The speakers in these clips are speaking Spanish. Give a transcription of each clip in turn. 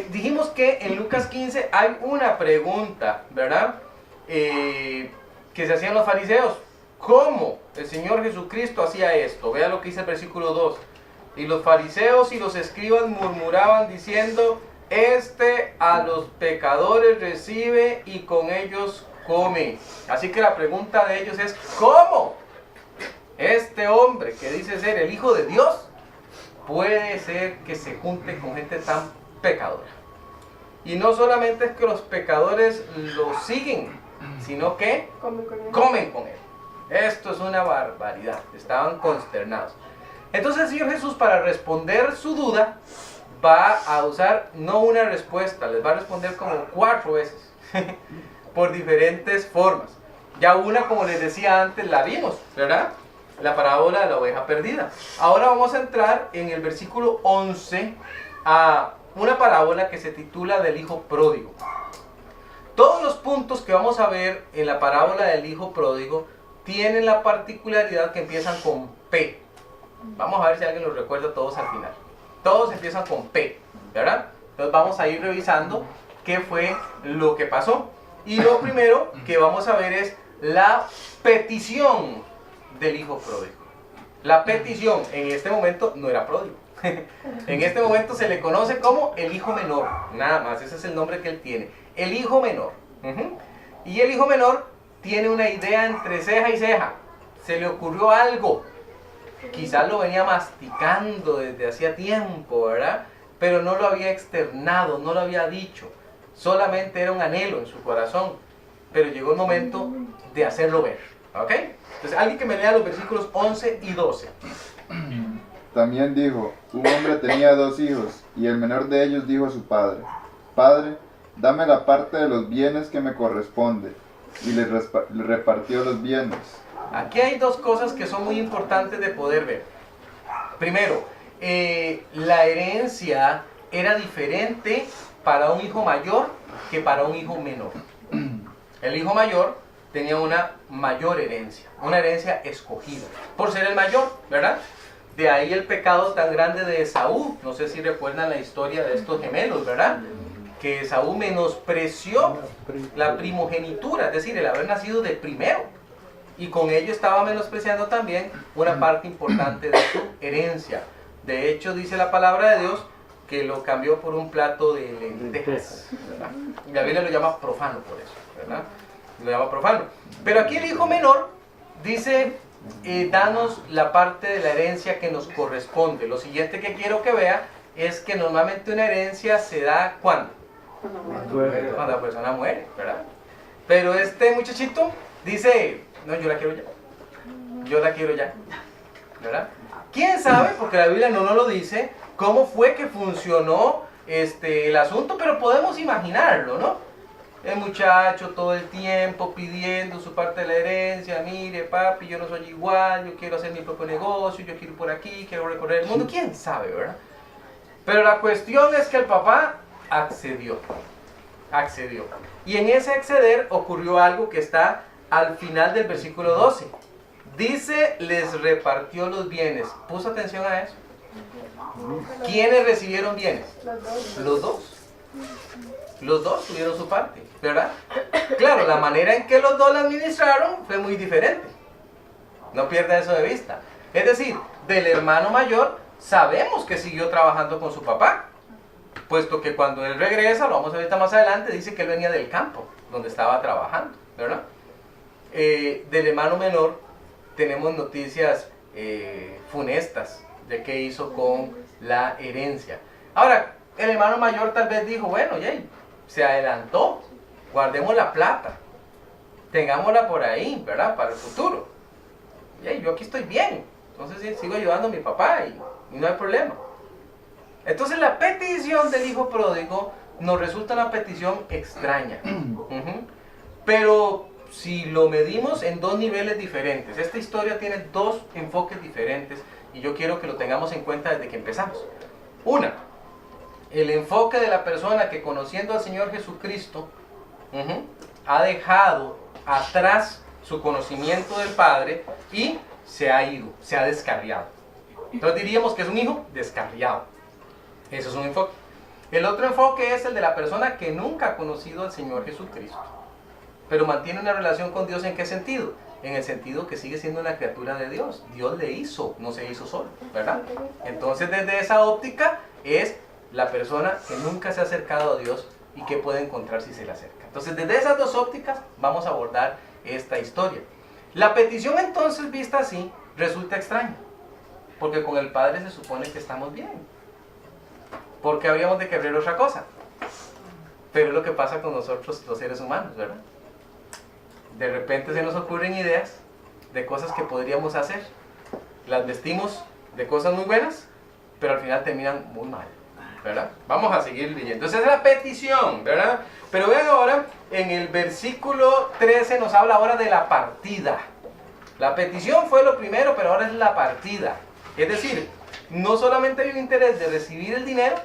Dijimos que en Lucas 15 hay una pregunta, ¿verdad? Que se hacían los fariseos. ¿Cómo el Señor Jesucristo hacía esto? Vea lo que dice el versículo 2. Y los fariseos y los escribas murmuraban diciendo: este a los pecadores recibe y con ellos come. Así que la pregunta de ellos es: ¿cómo este hombre que dice ser el Hijo de Dios puede ser que se junte con gente tan pecadora? Y no solamente es que los pecadores lo siguen, sino que comen con él. Esto es una barbaridad. Estaban consternados. Entonces el Señor Jesús, para responder su duda, va a usar no una respuesta, les va a responder como 4 veces, por diferentes formas. Ya una, como les decía antes, la vimos, ¿verdad? La parábola de la oveja perdida. Ahora vamos a entrar en el versículo 11 a una parábola que se titula del hijo pródigo. Todos los puntos que vamos a ver en la parábola del hijo pródigo tienen la particularidad que empiezan con P. Vamos a ver si alguien los recuerda todos al final. Todos empiezan con P, ¿verdad? Entonces vamos a ir revisando qué fue lo que pasó. Y lo primero que vamos a ver es la petición del hijo pródigo. La petición en este momento no era pródigo. En este momento se le conoce como el hijo menor. Nada más, ese es el nombre que él tiene. El hijo menor. Y el hijo menor tiene una idea entre ceja y ceja. Se le ocurrió algo. Quizás lo venía masticando desde hacía tiempo, ¿verdad? Pero no lo había externado, no lo había dicho. Solamente era un anhelo en su corazón. Pero llegó el momento de hacerlo ver. ¿Ok? Entonces, alguien que me lea los versículos 11 y 12. También dijo: un hombre tenía 2 hijos, y el menor de ellos dijo a su padre: Padre, dame la parte de los bienes que me corresponde. Y le repartió los bienes. Aquí hay 2 cosas que son muy importantes de poder ver. Primero, la herencia era diferente para un hijo mayor que para un hijo menor. El hijo mayor tenía una mayor herencia, una herencia escogida, por ser el mayor, ¿verdad? De ahí el pecado tan grande de Esaú. No sé si recuerdan la historia de estos gemelos, ¿verdad? Que Esaú menospreció la primogenitura, es decir, el haber nacido de primero. Y con ello estaba menospreciando también una parte importante de su herencia. De hecho, dice la palabra de Dios que lo cambió por un plato de lentejas, ¿verdad? Y la Biblia lo llama profano por eso, ¿verdad? Lo llama profano. Pero aquí el hijo menor dice: danos la parte de la herencia que nos corresponde. Lo siguiente que quiero que vea es que normalmente una herencia se da ¿cuándo? Cuando la persona muere, ¿verdad? Pero este muchachito dice: no, yo la quiero ya. Yo la quiero ya, ¿verdad? ¿Quién sabe? Porque la Biblia no nos lo dice cómo fue que funcionó el asunto, pero podemos imaginarlo, ¿no? El muchacho todo el tiempo pidiendo su parte de la herencia: mire papi, yo no soy igual, yo quiero hacer mi propio negocio, yo quiero ir por aquí, quiero recorrer el mundo. ¿Quién sabe, verdad? Pero la cuestión es que el papá accedió. Y en ese acceder ocurrió algo que está al final del versículo 12. Dice: les repartió los bienes. ¿Puso atención a eso? ¿Quiénes recibieron bienes? Los dos. Los dos tuvieron su parte, ¿verdad? Claro, la manera en que los dos la administraron fue muy diferente. No pierda eso de vista. Es decir, del hermano mayor sabemos que siguió trabajando con su papá, puesto que cuando él regresa, lo vamos a ver más adelante, dice que él venía del campo donde estaba trabajando, ¿verdad? Del hermano menor tenemos noticias funestas de qué hizo con la herencia. Ahora, el hermano mayor tal vez dijo: bueno, ya se adelantó, guardemos la plata, tengámosla por ahí, ¿verdad? Para el futuro. Yo aquí estoy bien, entonces sigo ayudando a mi papá y no hay problema. Entonces la petición del hijo pródigo nos resulta una petición extraña. Pero si lo medimos en 2 niveles diferentes, esta historia tiene 2 enfoques diferentes y yo quiero que lo tengamos en cuenta desde que empezamos. Una, el enfoque de la persona que, conociendo al Señor Jesucristo, ha dejado atrás su conocimiento del Padre y se ha ido, se ha descarriado. Entonces diríamos que es un hijo descarriado. Eso es un enfoque. El otro enfoque es el de la persona que nunca ha conocido al Señor Jesucristo, pero mantiene una relación con Dios. ¿En qué sentido? En el sentido que sigue siendo una criatura de Dios. Dios le hizo, no se hizo solo, ¿verdad? Entonces, desde esa óptica es la persona que nunca se ha acercado a Dios y que puede encontrar si se le acerca. Entonces, desde esas dos ópticas vamos a abordar esta historia. La petición, entonces, vista así, resulta extraña, porque con el Padre se supone que estamos bien. ¿Por qué habríamos de querer otra cosa? Pero es lo que pasa con nosotros los seres humanos, ¿verdad? De repente se nos ocurren ideas de cosas que podríamos hacer. Las vestimos de cosas muy buenas, pero al final terminan muy mal, ¿verdad? Vamos a seguir leyendo. Esa es la petición, ¿verdad? Pero vean ahora, en el versículo 13 nos habla ahora de la partida. La petición fue lo primero, pero ahora es la partida. Es decir, no solamente hay un interés de recibir el dinero,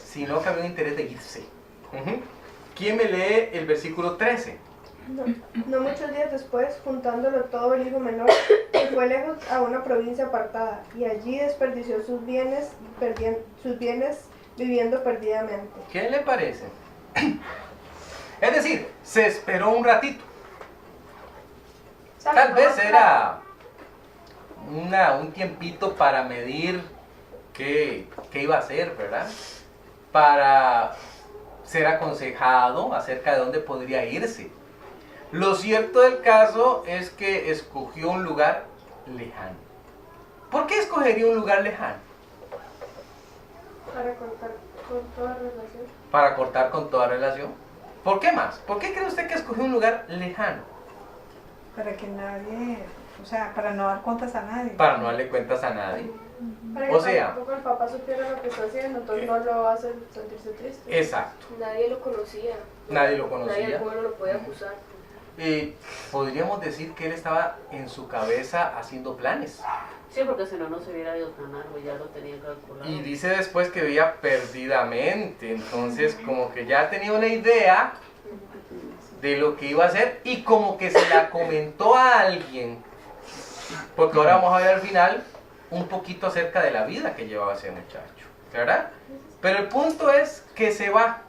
sino que hay un interés de irse. ¿Quién me lee el versículo 13? No muchos días después, juntándolo todo el hijo menor, se fue lejos a una provincia apartada, y allí desperdició sus bienes viviendo perdidamente. ¿Qué le parece? Es decir, se esperó un ratito. Tal vez era un tiempito para medir qué iba a hacer, ¿verdad? Para ser aconsejado acerca de dónde podría irse. Lo cierto del caso es que escogió un lugar lejano. ¿Por qué escogería un lugar lejano? Para cortar con toda relación. Para cortar con toda relación. ¿Por qué más? ¿Por qué cree usted que escogió un lugar lejano? Para que nadie, o sea, para no dar cuentas a nadie. Para no darle cuentas a nadie. Para que O sea, tampoco el papá supiera lo que está haciendo, entonces no lo va a hacer sentirse triste. exacto. Nadie lo conocía. Nadie lo Nadie conocía. al pueblo lo podía acusar. Podríamos decir que él estaba en su cabeza haciendo planes. Sí, porque si no, no se hubiera ido tan largo, ya lo tenía calculado. Y dice después que veía perdidamente. Entonces, como que ya tenía una idea de lo que iba a hacer y como que se la comentó a alguien. Porque ahora vamos a ver al final un poquito acerca de la vida que llevaba ese muchacho, ¿verdad? Pero el punto es que se va.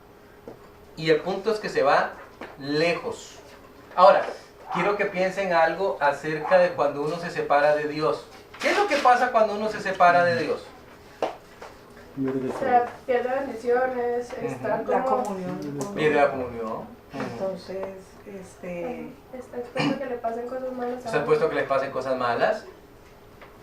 Y el punto es que se va lejos. Ahora, quiero que piensen algo acerca de cuando uno se separa de Dios. ¿Qué es lo que pasa cuando uno se separa de Dios? O sea, pierde bendiciones, está La como... comunión. Pierde la comunión. Entonces, Está expuesto a que le pasen cosas malas. Se ha puesto que les pasen cosas malas.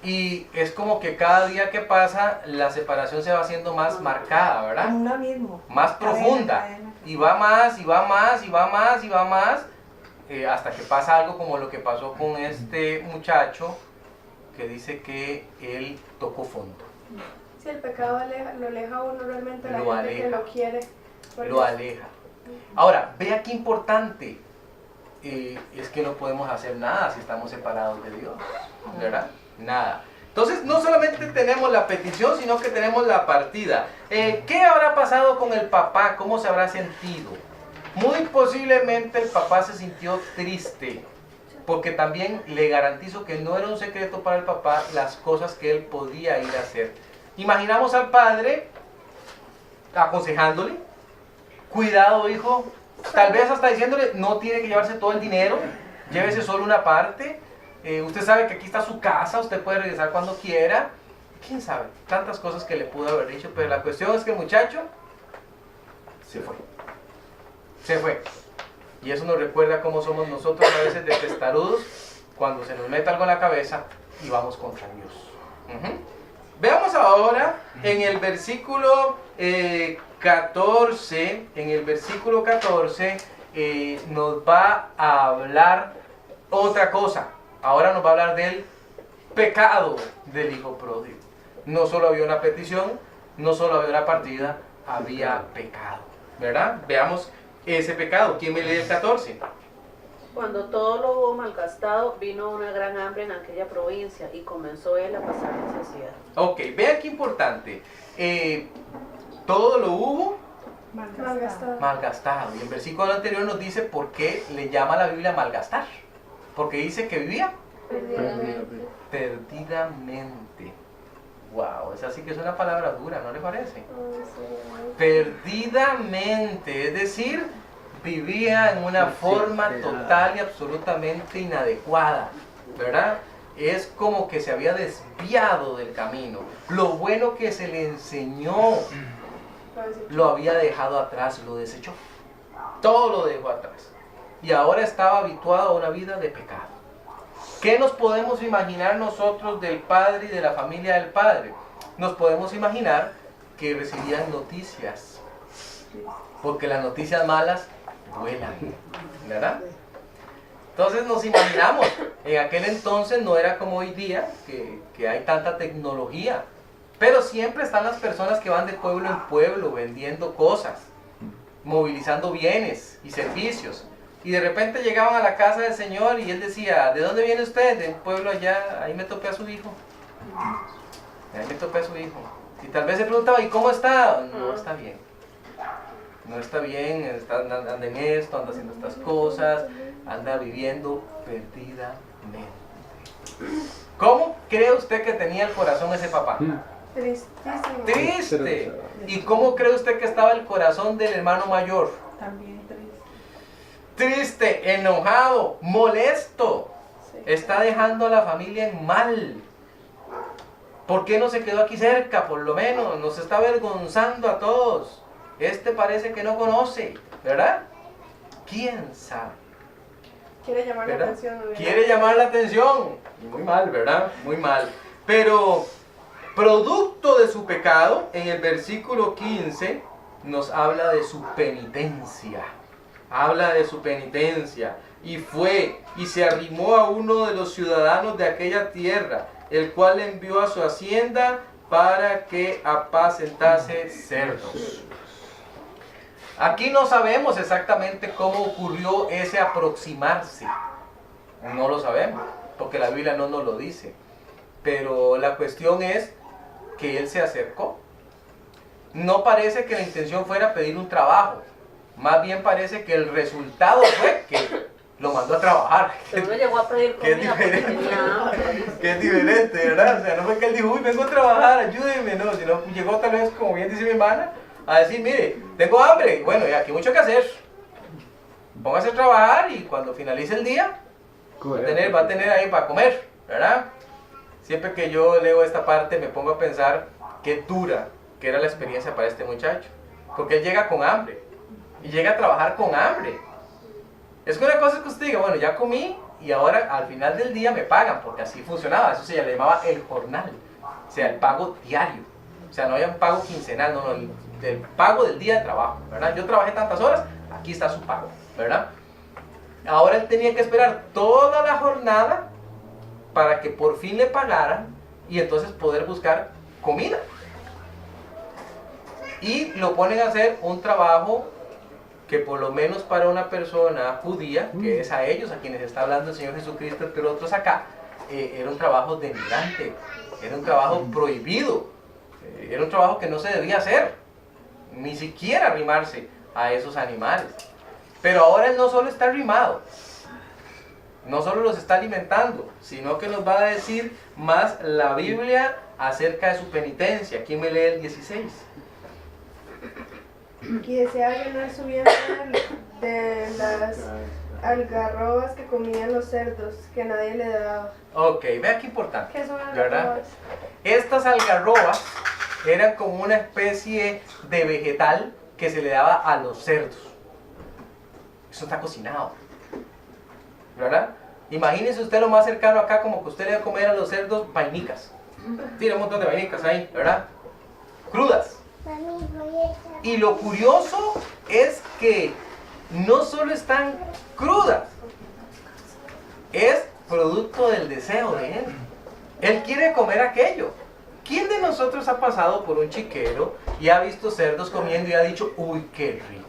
Y es como que cada día que pasa, la separación se va haciendo más marcada, ¿verdad? como un abismo. Más profunda. Cadena. Y va más, y va más, y va más, y va más. Hasta que pasa algo como lo que pasó con este muchacho que dice que él tocó fondo. Si el pecado lo aleja a uno realmente de la Lo gente que aleja. lo quiere. porque- Lo aleja. Ahora, vea qué importante. Es que no podemos hacer nada si estamos separados de Dios, ¿verdad? Nada. Entonces, no solamente tenemos la petición, sino que tenemos la partida. ¿Qué habrá pasado con el papá? ¿Cómo se habrá sentido? Muy posiblemente el papá se sintió triste, porque también le garantizo que no era un secreto para el papá las cosas que él podía ir a hacer. Imaginamos al padre aconsejándole, cuidado hijo, tal vez hasta diciéndole, no tiene que llevarse todo el dinero, llévese solo una parte, usted sabe que aquí está su casa, usted puede regresar cuando quiera, quién sabe, tantas cosas que le pudo haber dicho, pero la cuestión es que el muchacho se fue. Se fue. Y eso nos recuerda cómo somos nosotros a veces de testarudos cuando se nos mete algo en la cabeza y vamos contra Dios. Veamos ahora en el versículo 14, nos va a hablar otra cosa. Ahora nos va a hablar del pecado del hijo pródigo. No solo había una petición, no solo había una partida, había pecado, ¿verdad? Veamos ese pecado. ¿Quién me lee el 14? Cuando todo lo hubo malgastado, vino una gran hambre en aquella provincia y comenzó él a pasar necesidad. Ok, vean qué importante. Todo lo hubo Malgastado. malgastado. Y el versículo anterior nos dice por qué le llama la Biblia malgastar. Porque dice que vivía Perdidamente. perdidamente. Wow, esa sí que es una palabra dura, ¿no le parece? Ay, sí. Perdidamente, es decir, vivía en una forma total y absolutamente inadecuada, ¿verdad? Es como que se había desviado del camino. Lo bueno que se le enseñó lo había dejado atrás, lo desechó. Todo lo dejó atrás. Y ahora estaba habituado a una vida de pecado. ¿Qué nos podemos imaginar nosotros del padre y de la familia del padre? Nos podemos imaginar que recibían noticias, porque las noticias malas duelan, ¿verdad? Entonces nos imaginamos, en aquel entonces no era como hoy día, que hay tanta tecnología, pero siempre están las personas que van de pueblo en pueblo vendiendo cosas, movilizando bienes y servicios. Y de repente llegaban a la casa del Señor y él decía, ¿de dónde viene usted? De un pueblo allá, ahí me topé a su hijo. Ahí me topé a su hijo. Y tal vez se preguntaba, ¿y cómo está? No está bien. No está bien, anda en esto, anda haciendo estas cosas, anda viviendo perdidamente. ¿Cómo cree usted que tenía el corazón ese papá? Tristísimo. Triste. ¿Y cómo cree usted que estaba el corazón del hermano mayor? También triste. Triste, enojado, molesto. Sí. Está dejando a la familia en mal. ¿Por qué no se quedó aquí cerca, por lo menos? Nos está avergonzando a todos. Este parece que no conoce, ¿verdad? ¿Quién sabe? Quiere llamar la ¿Verdad? atención. ¿no? Quiere llamar la atención. Y muy mal, ¿verdad? Muy mal. Pero, producto de su pecado, en el versículo 15, nos habla de su penitencia. Habla de su penitencia. Y fue y se arrimó a uno de los ciudadanos de aquella tierra, el cual le envió a su hacienda para que apacentase cerdos. Aquí no sabemos exactamente cómo ocurrió ese aproximarse. No lo sabemos, porque la Biblia no nos lo dice. Pero la cuestión es que él se acercó. No parece que la intención fuera pedir un trabajo. Más bien parece que el resultado fue que lo mandó a trabajar. Pero no llegó a pedir Que es comida porque diferente. tenía hambre. Que es diferente, ¿verdad? O sea, no fue que él dijo, uy, vengo a trabajar, ayúdenme, no, sino llegó tal vez, como bien dice mi hermana, a decir, mire, tengo hambre, bueno, y aquí mucho que hacer. Póngase a trabajar y cuando finalice el día, va a tener ahí para comer, ¿verdad? Siempre que yo leo esta parte me pongo a pensar qué dura que era la experiencia para este muchacho. Porque él llega con hambre y llega a trabajar con hambre. Es que una cosa es que usted diga, bueno, ya comí y ahora al final del día me pagan, porque así funcionaba, eso se llamaba el jornal, o sea, el pago diario. O sea, no había un pago quincenal, no, el pago del día de trabajo, ¿verdad? Yo trabajé tantas horas, aquí está su pago, ¿verdad? Ahora él tenía que esperar toda la jornada para que por fin le pagaran y entonces poder buscar comida. Y lo ponen a hacer un trabajo que por lo menos para una persona judía, que es a ellos a quienes está hablando el Señor Jesucristo, pero otros acá, era un trabajo denigrante, era un trabajo prohibido, era un trabajo que no se debía hacer, ni siquiera arrimarse a esos animales. Pero ahora él no solo está arrimado, no solo los está alimentando, sino que nos va a decir más la Biblia acerca de su penitencia. ¿Quién me lee el 16? Y deseaba llenar su vientre de las algarrobas que comían los cerdos, que nadie le daba. Ok, vea qué importante. ¿Qué son ¿Verdad? algarrobas? Estas algarrobas eran como una especie de vegetal que se le daba a los cerdos. Eso está cocinado, ¿verdad? Imagínese usted lo más cercano acá, como que usted le va a comer a los cerdos vainicas. Tiene un montón de vainicas ahí, ¿verdad? Crudas. Y lo curioso es que no solo están crudas, es producto del deseo de él. Él quiere comer aquello. ¿Quién de nosotros ha pasado por un chiquero y ha visto cerdos comiendo y ha dicho, uy, qué rico?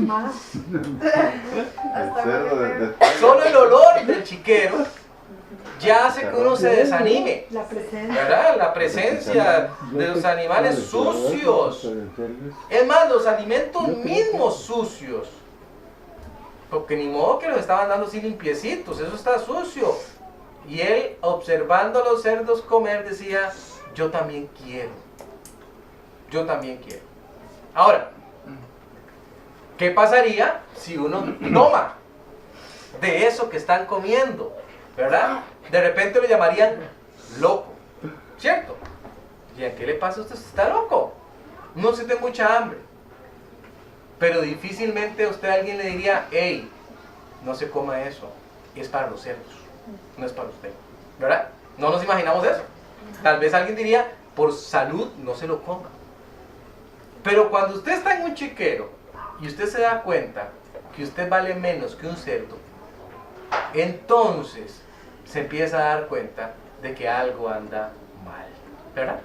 Mamá, El cerdo de Solo el olor del chiquero ya hace que uno se desanime, la presencia. ¿verdad? La presencia de los animales sucios. Es más, los alimentos mismos sucios. Porque ni modo que los estaban dando así limpiecitos, eso está sucio. Y él, observando a los cerdos comer, decía, yo también quiero. Yo también quiero. Ahora, ¿qué pasaría si uno toma de eso que están comiendo? ¿Verdad? De repente lo llamarían loco, ¿cierto? ¿Y a qué le pasa a usted? Usted está loco. No se tiene mucha hambre. Pero difícilmente a usted alguien le diría, hey, no se coma eso, es para los cerdos, no es para usted. ¿Verdad? No nos imaginamos eso. Tal vez alguien diría, por salud no se lo coma. Pero cuando usted está en un chiquero y usted se da cuenta que usted vale menos que un cerdo, entonces se empieza a dar cuenta de que algo anda mal. ¿Verdad?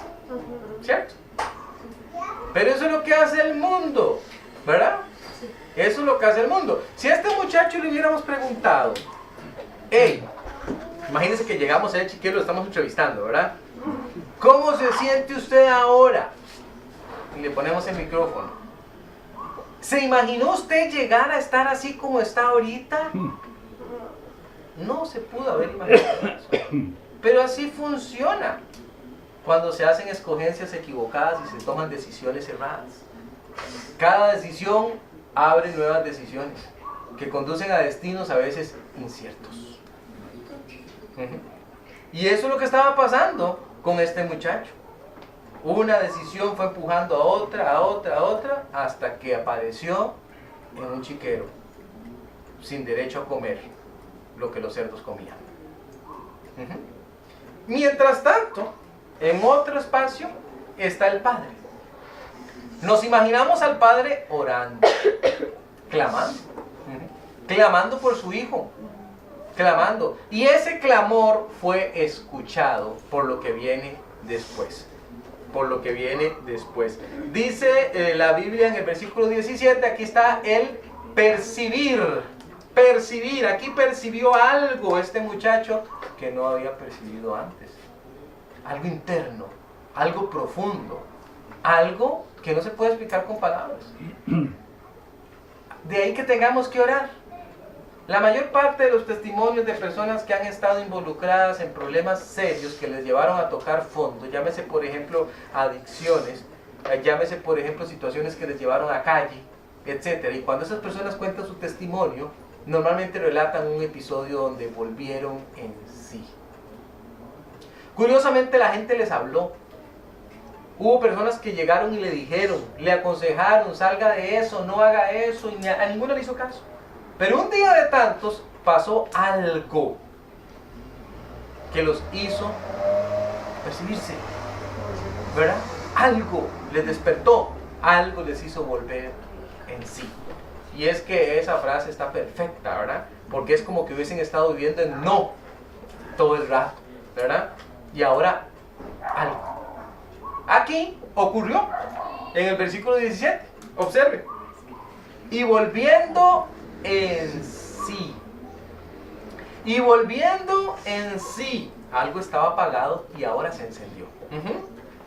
¿Cierto? Pero eso es lo que hace el mundo. ¿Verdad? Eso es lo que hace el mundo. Si a este muchacho le hubiéramos preguntado, hey, imagínense que llegamos a el chiquero y lo estamos entrevistando, ¿verdad? ¿Cómo se siente usted ahora? Y le ponemos el micrófono. ¿Se imaginó usted llegar a estar así como está ahorita? No se pudo haber imaginado eso. Pero así funciona cuando se hacen escogencias equivocadas y se toman decisiones erradas. Cada decisión abre nuevas decisiones que conducen a destinos a veces inciertos. Y eso es lo que estaba pasando con este muchacho. Una decisión fue empujando a otra, a otra, a otra, hasta que apareció en un chiquero, sin derecho a comer lo que los cerdos comían. Mientras tanto, en otro espacio está el padre. Nos imaginamos al padre orando, clamando, clamando por su hijo, clamando. Y ese clamor fue escuchado por lo que viene después. Por lo que viene después. Dice la Biblia en el versículo 17, aquí está el percibir. Percibir, aquí percibió algo este muchacho que no había percibido antes. Algo interno, algo profundo, algo que no se puede explicar con palabras. De ahí que tengamos que orar. La mayor parte de los testimonios de personas que han estado involucradas en problemas serios que les llevaron a tocar fondo, llámese por ejemplo adicciones, llámese por ejemplo situaciones que les llevaron a calle, etc. Y cuando esas personas cuentan su testimonio, normalmente relatan un episodio donde volvieron en sí. Curiosamente la gente les habló. Hubo personas que llegaron y le dijeron, le aconsejaron, salga de eso, no haga eso, y a ninguno le hizo caso. Pero un día de tantos pasó algo que los hizo percibirse, ¿verdad? Algo les despertó, algo les hizo volver en sí. Y es que esa frase está perfecta, ¿verdad? Porque es como que hubiesen estado viviendo en no todo el rato, ¿verdad? Y ahora algo. Aquí ocurrió en el versículo 17, observe. Y volviendo en sí. Y volviendo en sí. Algo estaba apagado y ahora se encendió.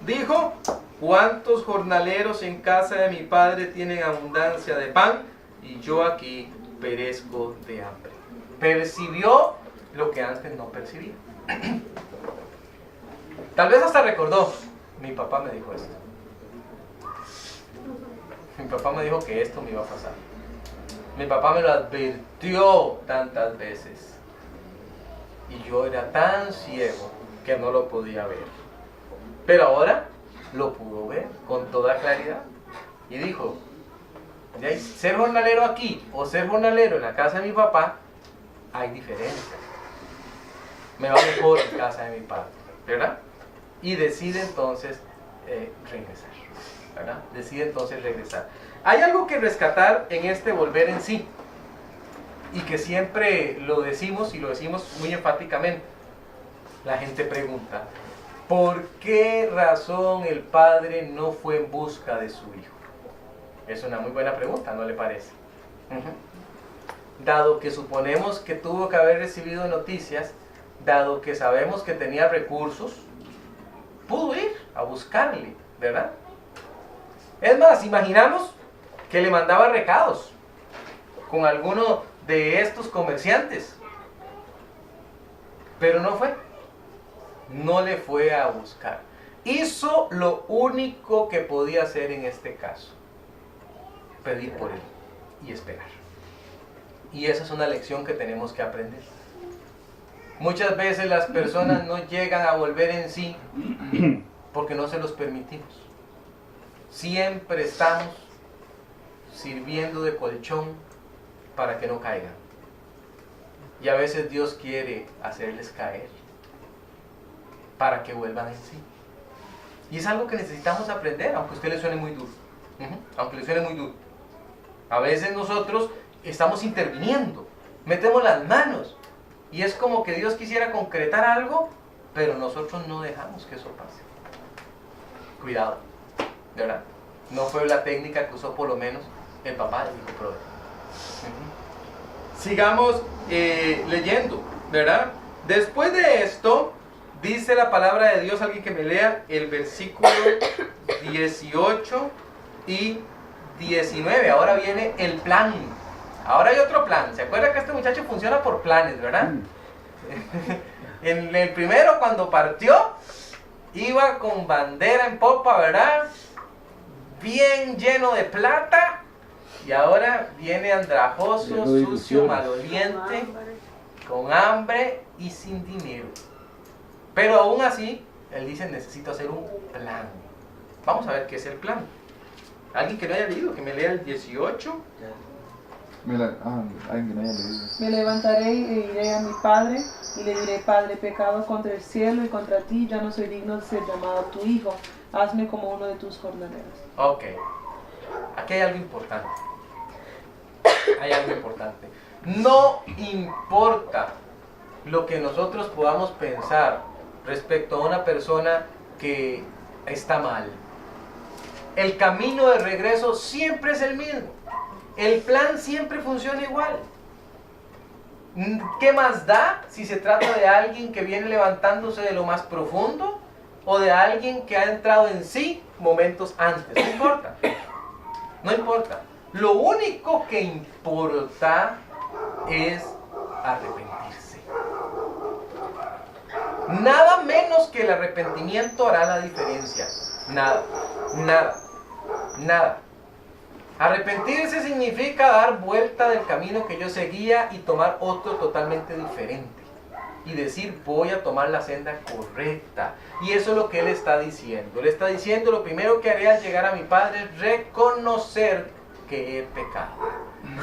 Dijo, ¿cuántos jornaleros en casa de mi padre tienen abundancia de pan? Y yo aquí perezco de hambre. Percibió lo que antes no percibía. Tal vez hasta recordó, mi papá me dijo esto. Mi papá me dijo que esto me iba a pasar. Mi papá me lo advirtió tantas veces. Y yo era tan ciego que no lo podía ver. Pero ahora lo pudo ver con toda claridad. Y dijo, ser jornalero aquí o ser jornalero en la casa de mi papá, hay diferencia. Me va mejor en casa de mi padre, ¿verdad? Y decide entonces regresar, ¿verdad? Decide entonces regresar. Hay algo que rescatar en este volver en sí, y que siempre lo decimos, y lo decimos muy enfáticamente. La gente pregunta, ¿por qué razón el padre no fue en busca de su hijo? Es una muy buena pregunta, ¿no le parece? Dado que suponemos que tuvo que haber recibido noticias, dado que sabemos que tenía recursos, pudo ir a buscarle, ¿verdad? Es más, imaginamos que le mandaba recados con alguno de estos comerciantes, pero no fue, no le fue a buscar. hizo lo único que podía hacer en este caso: pedir por él y esperar. Y esa es una lección que tenemos que aprender. Muchas veces las personas no llegan a volver en sí porque no se los permitimos. Siempre estamos sirviendo de colchón para que no caigan. Y a veces Dios quiere hacerles caer para que vuelvan en sí. Y es algo que necesitamos aprender, aunque a usted le suene muy duro. Aunque le suene muy duro. A veces nosotros estamos interviniendo, metemos las manos, y es como que Dios quisiera concretar algo, pero nosotros no dejamos que eso pase. Cuidado, ¿verdad? No fue la técnica que usó por lo menos el papá del hijo pródigo. Sigamos leyendo, ¿verdad? Después de esto, dice la palabra de Dios, alguien que me lea el versículo 18 y 19. Ahora viene el plan. Ahora hay otro plan. ¿Se acuerda que este muchacho funciona por planes, verdad? En el primero, cuando partió, iba con bandera en popa, ¿verdad? Bien lleno de plata. Y ahora viene andrajoso, sucio, maloliente, con hambre y sin dinero. Pero aún así, él dice: necesito hacer un plan. Vamos a ver qué es el plan. Alguien que no haya leído, que me lea el 18. Alguien que no haya leído. Me levantaré e iré a mi padre y le diré: Padre, he pecado contra el cielo y contra ti, ya no soy digno de ser llamado tu hijo. Hazme como uno de tus jornaleros. Ok. Aquí hay algo importante. Hay algo importante. No importa lo que nosotros podamos pensar respecto a una persona que está mal. El camino de regreso siempre es el mismo. El plan siempre funciona igual. ¿Qué más da si se trata de alguien que viene levantándose de lo más profundo o de alguien que ha entrado en sí momentos antes? No importa. No importa. Lo único que importa es arrepentirse. Nada menos que el arrepentimiento hará la diferencia. Nada. Arrepentirse significa dar vuelta del camino que yo seguía y tomar otro totalmente diferente. Y decir: voy a tomar la senda correcta. Y eso es lo que él está diciendo. Él está diciendo: lo primero que haré al llegar a mi padre es reconocer que he pecado.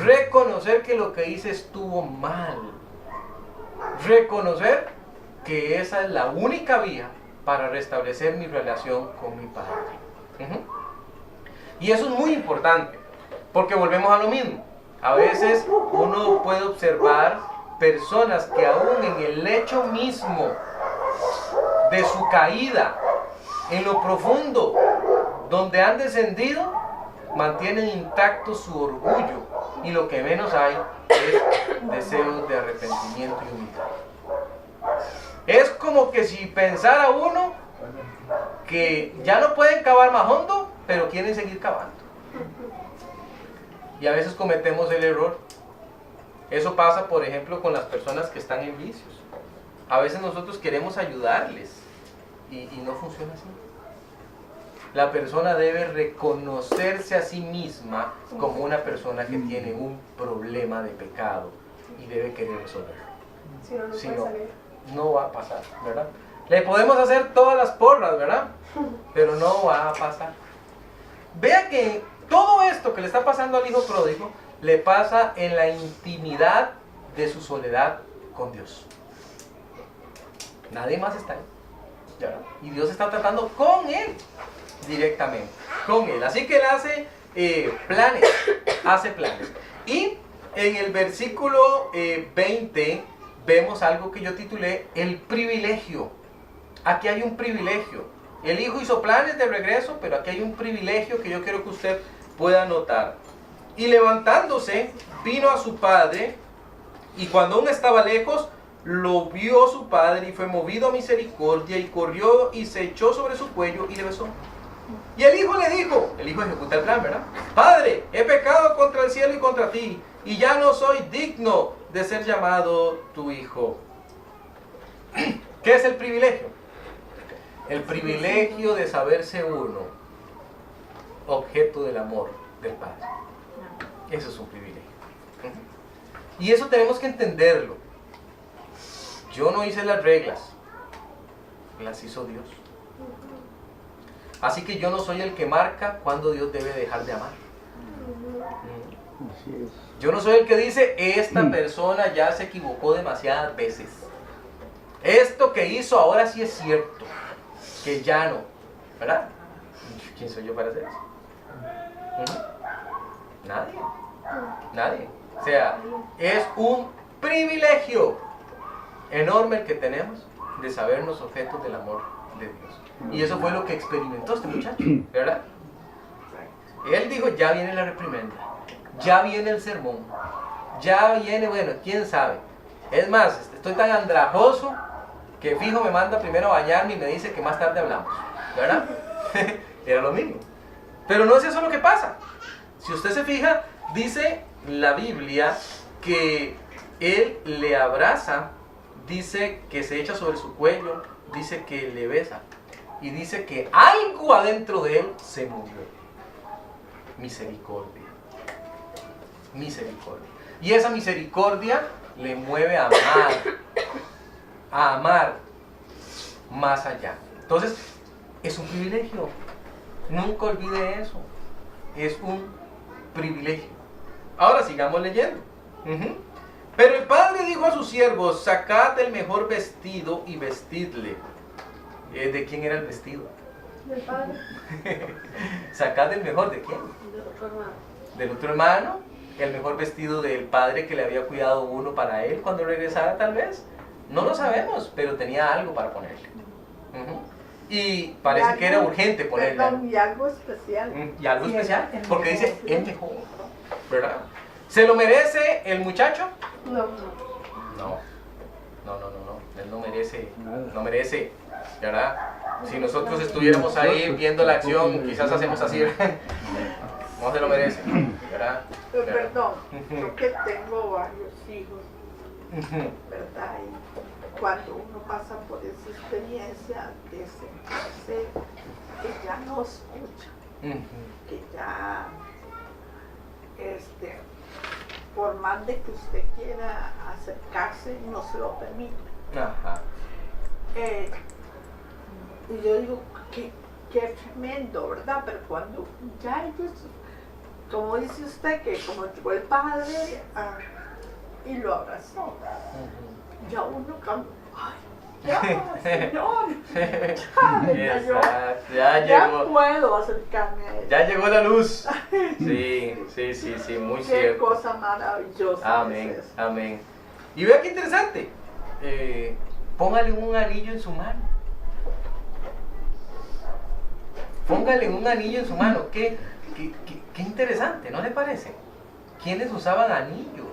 Reconocer que lo que hice estuvo mal. Reconocer que esa es la única vía para restablecer mi relación con mi padre. Y eso es muy importante, porque volvemos a lo mismo. A veces uno puede observar personas que aún en el lecho mismo de su caída, en lo profundo donde han descendido, mantienen intacto su orgullo, y lo que menos hay es deseos de arrepentimiento y humildad. Es como que si pensara uno que ya no pueden cavar más hondo, pero quieren seguir cavando. Y a veces cometemos el error. Eso pasa, por ejemplo, con las personas que están en vicios. A veces nosotros queremos ayudarles y no funciona así. La persona debe reconocerse a sí misma como una persona que tiene un problema de pecado y debe querer resolverlo. Si no, no va a pasar, ¿verdad? Le podemos hacer todas las porras, ¿verdad? Pero no va a pasar. Vea que todo esto que le está pasando al hijo pródigo le pasa en la intimidad de su soledad con Dios. Nadie más está ahí, ¿verdad? Y Dios está tratando con él directamente, con él. Así que él hace planes. Y en el versículo 20 vemos algo que yo titulé el privilegio. Aquí hay un privilegio. El hijo hizo planes de regreso, pero aquí hay un privilegio que yo quiero que usted pueda notar. Y levantándose, vino a su padre, y cuando aún estaba lejos, lo vio su padre y fue movido a misericordia y corrió y se echó sobre su cuello y le besó. Y el hijo le dijo, el hijo ejecuta el plan, ¿verdad? Padre, he pecado contra el cielo y contra ti, y ya no soy digno de ser llamado tu hijo. ¿Qué es el privilegio? El privilegio de saberse uno objeto del amor del Padre. Eso es un privilegio. Y eso tenemos que entenderlo. Yo no hice las reglas, las hizo Dios. Así que yo no soy el que marca cuándo Dios debe dejar de amar. Yo no soy el que dice, esta persona ya se equivocó demasiadas veces. Esto que hizo ahora sí es cierto, que ya no. ¿Verdad? ¿Quién soy yo para hacer eso? Nadie. Nadie. O sea, es un privilegio enorme el que tenemos de sabernos objetos del amor de Dios. Y eso fue lo que experimentó este muchacho, ¿verdad? Él dijo, ya viene la reprimenda, ya viene el sermón, ya viene, bueno, quién sabe. Es más, estoy tan andrajoso que fijo me manda primero a bañarme y me dice que más tarde hablamos, ¿verdad? Era lo mismo. Pero no es eso lo que pasa. Si usted se fija, dice la Biblia que él le abraza, dice que se echa sobre su cuello, dice que le besa y dice que algo adentro de él se movió. Misericordia. Misericordia. Y esa misericordia le mueve a amar más allá. Entonces, es un privilegio. Nunca olvide eso. Es un privilegio. Ahora sigamos leyendo. Pero el padre dijo a sus siervos, sacad el mejor vestido y vestidle. ¿De quién era el vestido? Del Padre. Sacad el mejor, ¿de quién? Del otro hermano. Del otro hermano. El mejor vestido del padre que le había cuidado uno para él cuando regresara tal vez. No lo sabemos, pero tenía algo para ponerle. Y parece que era urgente ponerle. Perdón, y algo especial. Y algo Sí, especial, el porque mejor, dice sí. el mejor, ¿verdad? ¿Se lo merece el muchacho? No. No, él no merece, ¿verdad? Si nosotros estuviéramos ahí viendo la acción, quizás hacemos así, no se lo merece, ¿verdad? Pero ¿Verdad? perdón, yo que tengo varios hijos, ¿verdad? Y cuando uno pasa por esa experiencia de sentirse que ya no escucha, que ya, por más de que usted quiera acercarse, no se lo permite. Ajá. Y yo digo, qué tremendo, ¿verdad? Pero cuando ya ellos, como dice usted, que como llegó el padre y lo abrazó, ya uno ay, ya, Señor, Exacto, ya llegó. puedo acercarme a él. Ya llegó la luz. Sí, muy Qué cierto. cosa maravillosa. Amén, es eso. amén. Y vea qué interesante. Póngale un anillo en su mano. Póngale un anillo en su mano. Qué interesante, ¿no le parece? ¿Quiénes usaban anillos?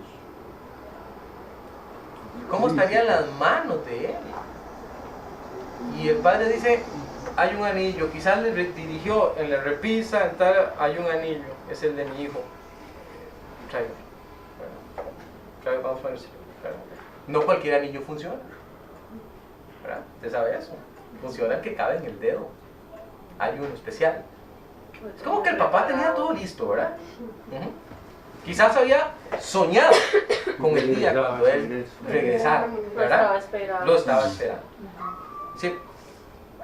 ¿Cómo estarían las manos de él? Y el padre dice, hay un anillo. Quizás le dirigió en la repisa, en tal, hay un anillo. Es el de mi hijo. Tráigalo. Claro, vamos a ponerse. Claro. No cualquier anillo funciona. ¿Verdad? ¿Usted sabe eso? Funciona el que cabe en el dedo. Hay uno especial. Es como que el papá tenía todo listo, ¿verdad? Quizás había soñado con el día cuando él regresara, Lo ¿verdad? estaba esperando. Lo estaba esperando. Sí.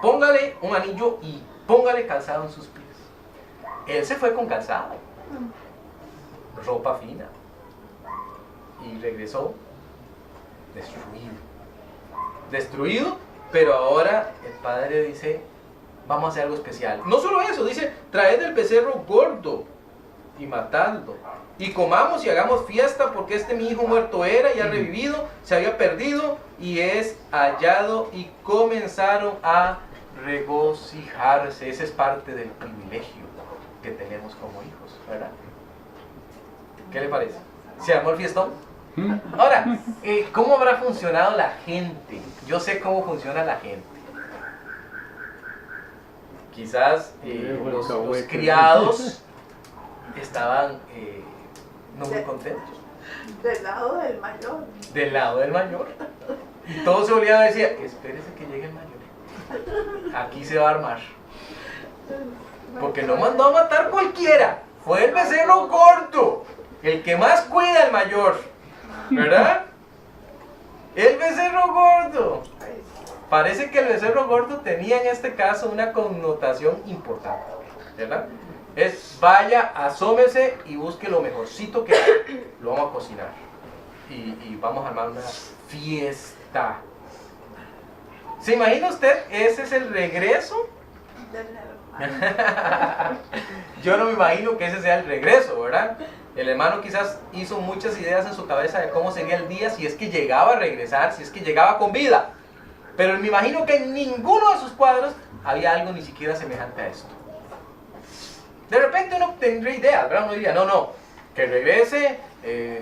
Póngale un anillo y póngale calzado en sus pies. Él se fue con calzado, ropa fina, y regresó destruido. Destruido, pero ahora el padre dice, vamos a hacer algo especial. No solo eso, dice, traed el becerro gordo y matadlo. Y comamos y hagamos fiesta porque mi hijo muerto era y ha revivido, se había perdido y es hallado, y comenzaron a regocijarse. Ese es parte del privilegio que tenemos como hijos, ¿verdad? ¿Qué le parece? ¿Se armó el fiestón? Ahora, ¿cómo habrá funcionado la gente? Yo sé cómo funciona la gente. Quizás los criados estaban no muy contentos. Del lado del mayor. Del lado del mayor. Y todos se volvían a decir, espérese que llegue el mayor. aquí se va a armar. Porque no mandó a matar cualquiera. Fue el becerro gordo. El que más cuida al mayor. ¿Verdad? El becerro gordo. Parece que el becerro gordo tenía en este caso una connotación importante. ¿Verdad? Es vaya, asómese y busque lo mejorcito que hay. Lo vamos a cocinar. Y vamos a armar una fiesta. ¿Se imagina usted? Ese es el regreso. Yo no me imagino que ese sea el regreso, ¿verdad? El hermano quizás hizo muchas ideas en su cabeza de cómo sería el día si es que llegaba a regresar, si es que llegaba con vida. Pero me imagino que en ninguno de sus cuadros había algo ni siquiera semejante a esto. De repente uno tendría ideas, ¿verdad? Uno diría, no, que regrese,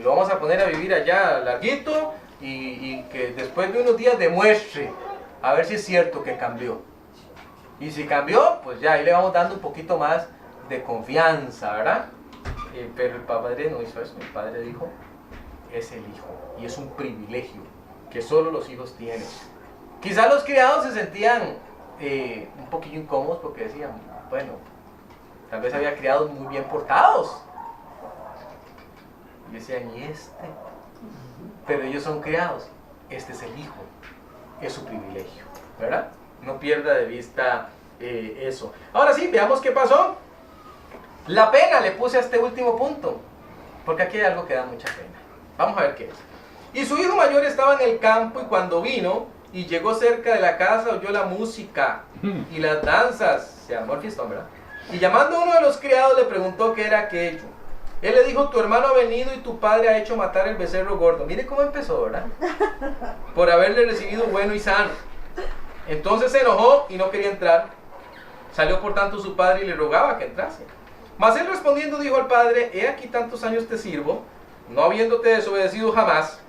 lo vamos a poner a vivir allá larguito y que después de unos días demuestre a ver si es cierto que cambió. Y si cambió, pues ya ahí le vamos dando un poquito más de confianza, ¿verdad? Pero el padre no hizo eso. El padre dijo, es el hijo. Y es un privilegio que solo los hijos tienen. Quizás los criados se sentían un poquillo incómodos porque decían, bueno, tal vez había criados muy bien portados. Y decían, ¿y este? Pero ellos son criados. Este es el hijo. Es su privilegio, ¿verdad? No pierda de vista eso. Ahora sí, veamos qué pasó. La pena le puse a este último punto, porque aquí hay algo que da mucha pena. Vamos a ver qué es. Y su hijo mayor estaba en el campo y cuando vino y llegó cerca de la casa oyó la música y las danzas. Se armó el fiestón, ¿verdad? Y llamando a uno de los criados le preguntó qué era aquello. Él le dijo, tu hermano ha venido y tu padre ha hecho matar el becerro gordo. Mire cómo empezó, ¿verdad? Por haberle recibido bueno y sano. Entonces se enojó y no quería entrar. Salió por tanto su padre y le rogaba que entrase. Mas él respondiendo dijo al padre, he aquí tantos años te sirvo, no habiéndote desobedecido jamás,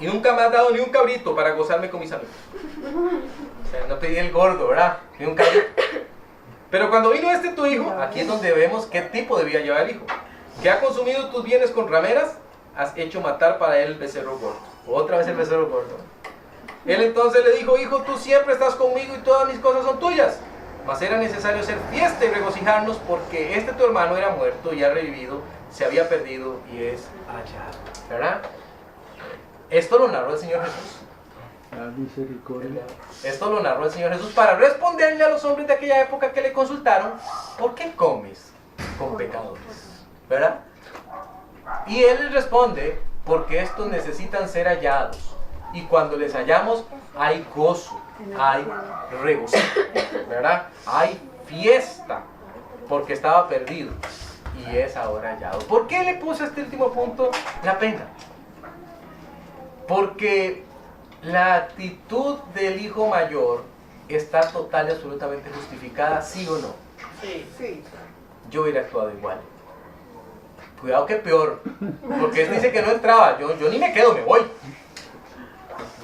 y nunca me has dado ni un cabrito para gozarme con mis amigos. O sea, no pedí el gordo, ¿verdad? Ni un cabrito. Pero cuando vino este tu hijo, aquí es donde vemos qué tipo debía llevar el hijo. Que ha consumido tus bienes con rameras, has hecho matar para él el becerro gordo. Otra vez el becerro gordo. Él entonces le dijo, hijo, tú siempre estás conmigo y todas mis cosas son tuyas. Mas era necesario hacer fiesta y regocijarnos porque este tu hermano era muerto y ha revivido, se había perdido y es hallado. ¿Verdad? Esto lo narró el Señor Jesús. La misericordia. Esto lo narró el Señor Jesús para responderle a los hombres de aquella época que le consultaron, ¿por qué comes con pecadores? ¿Verdad? Y él les responde, porque estos necesitan ser hallados. Y cuando les hallamos, hay gozo, hay regocijo, ¿verdad? Hay fiesta, porque estaba perdido y es ahora hallado. ¿Por qué le puse este último punto? La pena. Porque la actitud del hijo mayor está total y absolutamente justificada, ¿sí o no? Sí. Yo hubiera actuado igual. Cuidado que peor, porque él dice que no entraba, yo ni me quedo, me voy.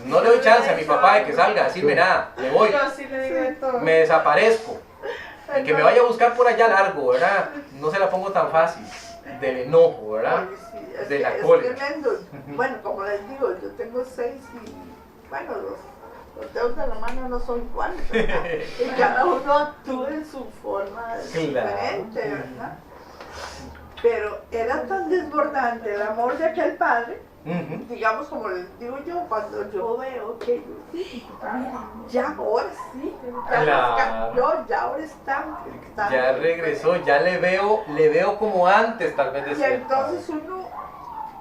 No le doy chance a mi papá de que salga a decirme nada, me voy, Yo sí le digo de todo. me desaparezco. Y que me vaya a buscar por allá largo, ¿verdad? No se la pongo tan fácil, del enojo, ¿verdad? Oye, sí, es De la que es cólera. tremendo. Bueno, como les digo, yo tengo 6 y bueno, los dedos de la mano no son iguales, ¿verdad? Y cada uno actúa en su forma diferente, ¿verdad? Pero era tan desbordante el amor de aquel padre, digamos, como les digo yo, cuando yo veo que ya ahora sí, ya Claro. les cambió, ya ahora están Ya regresó, ya le veo como antes, tal vez y decía. entonces uno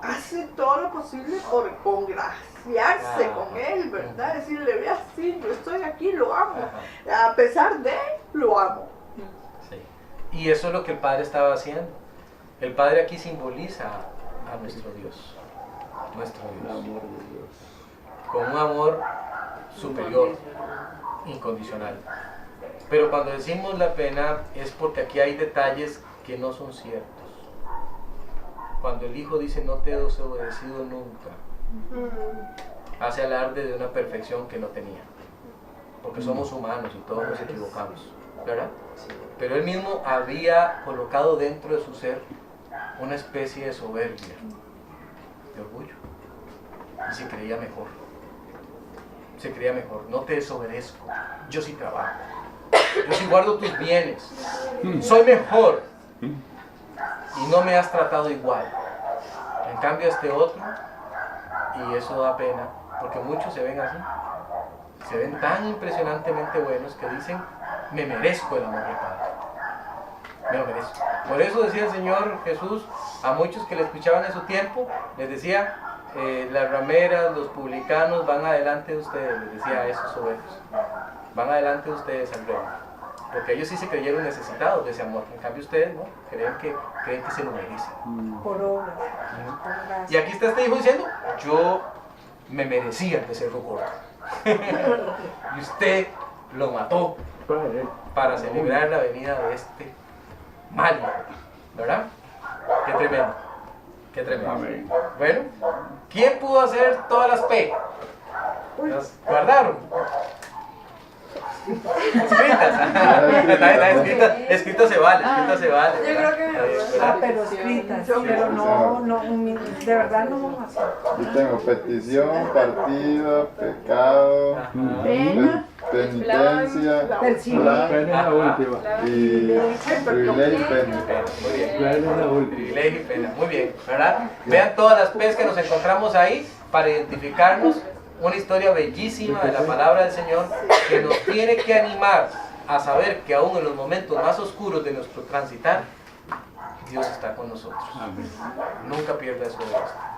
hace todo lo posible por congraciarse Ah. con él, ¿verdad? Decirle, vea, sí, yo estoy aquí, lo amo. A pesar de, lo amo. Sí. Y eso es lo que el Padre estaba haciendo. El Padre aquí simboliza a nuestro Dios. Nuestro El Dios. amor de Dios. Con un amor superior, incondicional. Pero cuando decimos la pena es porque aquí hay detalles que no son ciertos. Cuando el Hijo dice no te he desobedecido nunca, hace alarde de una perfección que no tenía. Porque somos humanos y todos nos equivocamos, ¿verdad? Pero Él mismo había colocado dentro de su ser una especie de soberbia, de orgullo, y se creía mejor. se creía mejor. No te desobedezco, yo sí trabajo. Yo sí guardo tus bienes. Soy mejor. Y no me has tratado igual. En cambio este otro, y eso da pena, porque muchos se ven así. Se ven tan impresionantemente buenos que dicen, me merezco el amor del Padre. Me lo merezco. Por eso decía el Señor Jesús a muchos que le escuchaban en su tiempo, les decía, las rameras, los publicanos van adelante de ustedes, les decía a esos soberbios, van adelante de ustedes al reino. Porque ellos sí se creyeron necesitados de ese amor. En cambio ustedes, ¿no? Creen que se lo merecen. Por obra. Y aquí está este hijo diciendo, yo me merecía el becerro gordo. Y usted lo mató para celebrar la venida de este mal hijo. ¿Verdad? Qué tremendo. Qué tremendo. Amén. Bueno, ¿quién pudo hacer todas las P? ¿Las guardaron? Escritas. Escrito se vale, escrito se vale. Yo creo que ¿verdad? Pero escritas, pero no, de verdad no vamos a hacer. Yo tengo petición, partido, pecado, Pena, penitencia, del cielo. plan ¿Cuál es la última? y privilegio y pena. Muy bien. ¿Cuál es la última? Privilegio y pena. Muy bien, ¿verdad? Vean todas las P's que nos encontramos ahí para identificarnos. Una historia bellísima de la palabra del Señor que nos tiene que animar a saber que aún en los momentos más oscuros de nuestro transitar, Dios está con nosotros. Amén. Nunca pierda eso de vista.